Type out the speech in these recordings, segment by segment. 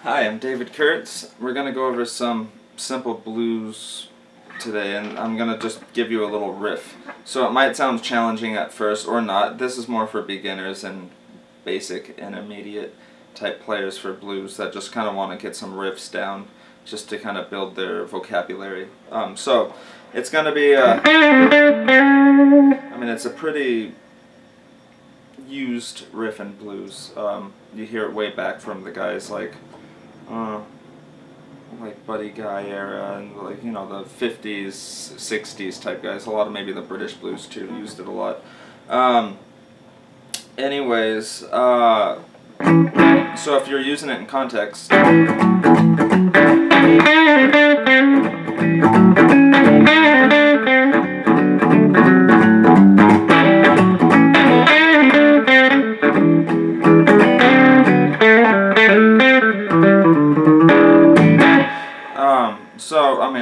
Hi, I'm David Kurtz. We're going to go over some simple blues today, and I'm going to just give you a little riff. So it might sound challenging at first or not. This is more for beginners and basic intermediate type players for blues that just kind of want to get some riffs down just to kind of build their vocabulary. So it's going to be it's a pretty used riff in blues. You hear it way back from the guys like Buddy Guy era and the 50s, 60s type guys. A lot of maybe the British blues too used it a lot. Anyways, so if you're using it in context,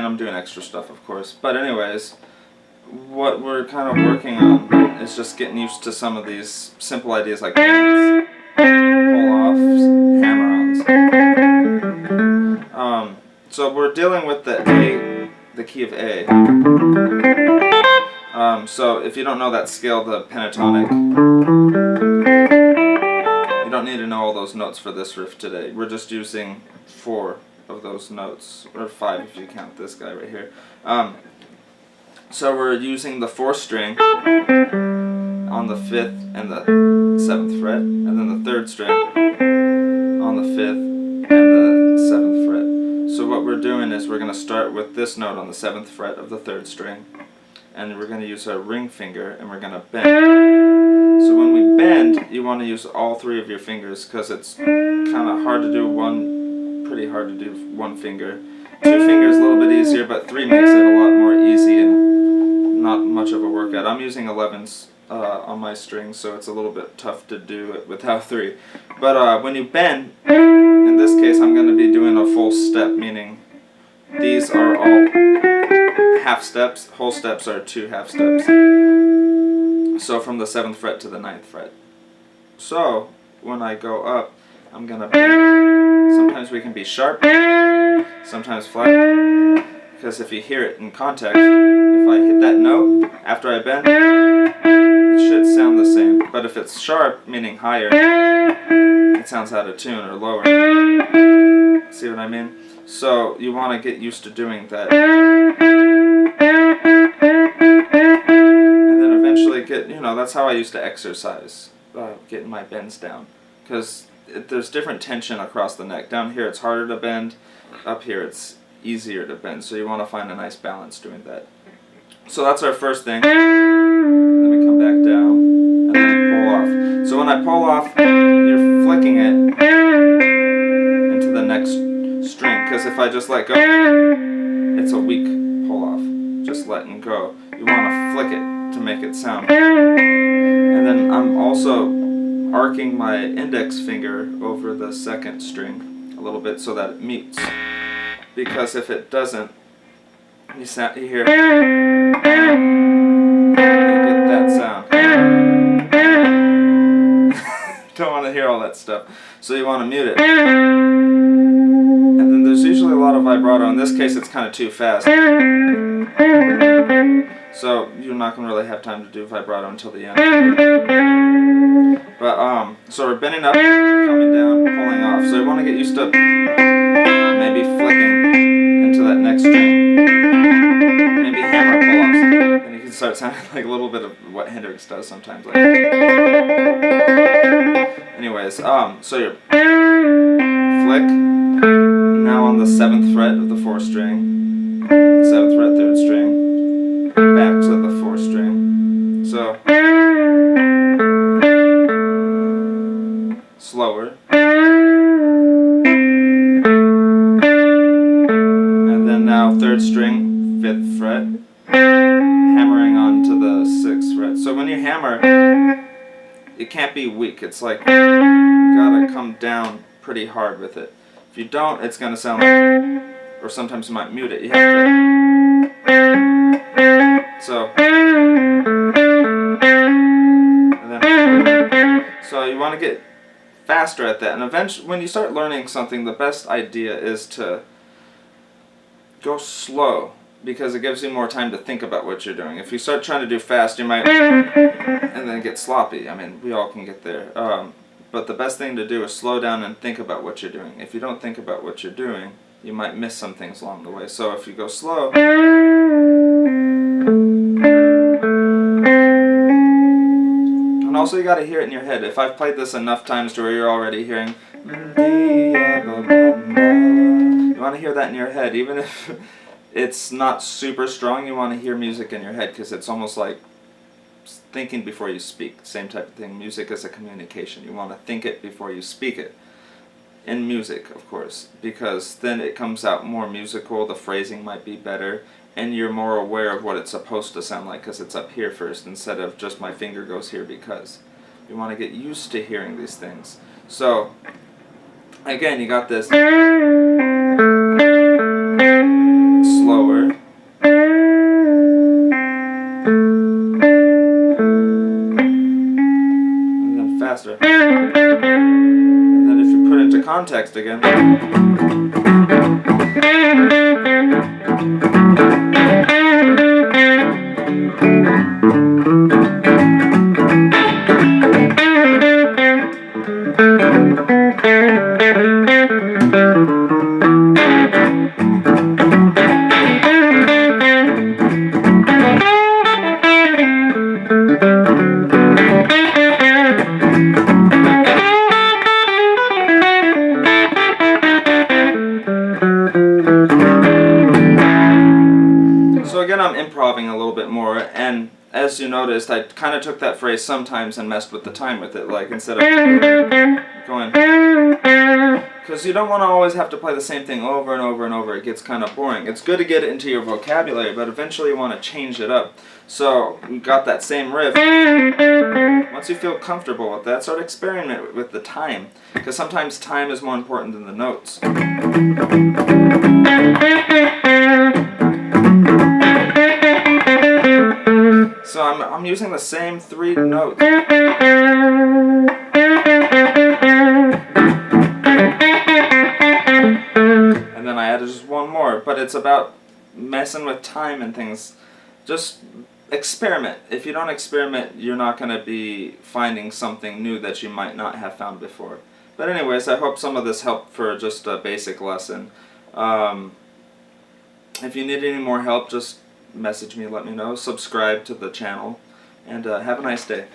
I'm doing extra stuff, of course. But anyways, what we're kind of working on is just getting used to some of these simple ideas like bends, pull-offs, hammer-ons. So we're dealing with the key of A. So if you don't know that scale, the pentatonic, you don't need to know all those notes for this riff today. We're just using 4 of those notes, or 5 if you count this guy right here. So we're using the 4th string on the 5th and the 7th fret, and then the 3rd string on the 5th and the 7th fret. So what we're doing is we're going to start with this note on the 7th fret of the 3rd string, and we're going to use our ring finger and we're going to bend. So when we bend, you want to use all 3 of your fingers because it's kind of hard to do pretty hard to do one finger. 2 fingers a little bit easier, but 3 makes it a lot more easy and not much of a workout. I'm using 11s on my strings, so it's a little bit tough to do it without 3. But when you bend, in this case I'm going to be doing a full step, meaning these are all half steps. Whole steps are 2 half steps. So from the 7th fret to the 9th fret. So when I go up, I'm going to bend. Sometimes we can be sharp, sometimes flat, because if you hear it in context, if I hit that note after I bend, it should sound the same. But if it's sharp, meaning higher, it sounds out of tune or lower. See what I mean? So you want to get used to doing that. And then eventually that's how I used to exercise, getting my bends down. Because there's different tension across the neck. Down here it's harder to bend, up here it's easier to bend, so you want to find a nice balance doing that. So that's our first thing. Then we come back down and then pull off. So when I pull off, you're flicking it into the next string, because if I just let go, it's a weak pull off, just letting go. You want to flick it to make it sound. And then I'm also arcing my index finger over the 2nd string a little bit so that it mutes. Because if it doesn't, you hear, you get that sound. Don't want to hear all that stuff. So you want to mute it. And then there's usually a lot of vibrato. In this case it's kind of too fast. So you're not going to really have time to do vibrato until the end. But so we're bending up, coming down, pulling off. So you want to get used to maybe flicking into that next string. Maybe hammer pull-offs. Then you can start sounding like a little bit of what Hendrix does sometimes. Anyways, so you're flick. Now on the 7th fret of the 4th string, 7th fret, 3rd string, back to the 4th string. So slower, and then now 3rd string, 5th fret, hammering onto the 6th fret. So when you hammer, it can't be weak. It's like you gotta come down pretty hard with it. If you don't, it's gonna sound like, or sometimes you might mute it. You have to. So and then, so you want to get faster at that. And eventually, when you start learning something, the best idea is to go slow, because it gives you more time to think about what you're doing. If you start trying to do fast, you might and then get sloppy. I mean, we all can get there. But the best thing to do is slow down and think about what you're doing. If you don't think about what you're doing, you might miss some things along the way. So if you go slow, and also you got to hear it in your head. If I've played this enough times to where you're already hearing, you want to hear that in your head, even if it's not super strong. You want to hear music in your head, because it's almost like thinking before you speak. Same type of thing. Music is a communication. You want to think it before you speak it. In music, of course, because then it comes out more musical, the phrasing might be better, and you're more aware of what it's supposed to sound like, because it's up here first, instead of just my finger goes here because. You want to get used to hearing these things. So, again, you got this slower, and then faster. And then if you put it into context again, so again, I'm improvising a little bit more, and as you noticed, I kind of took that phrase sometimes and messed with the time with it, like instead of going, because you don't want to always have to play the same thing over and over and over. It gets kind of boring. It's good to get it into your vocabulary, but eventually you want to change it up. So we got that same riff. Once you feel comfortable with that, start experiment with the time, because sometimes time is more important than the notes. So I'm using the same 3 notes. And then I added just one more, but it's about messing with time and things. Just experiment. If you don't experiment, you're not going to be finding something new that you might not have found before. But anyways, I hope some of this helped for just a basic lesson. If you need any more help, just message me, let me know. Subscribe to the channel, and have a nice day.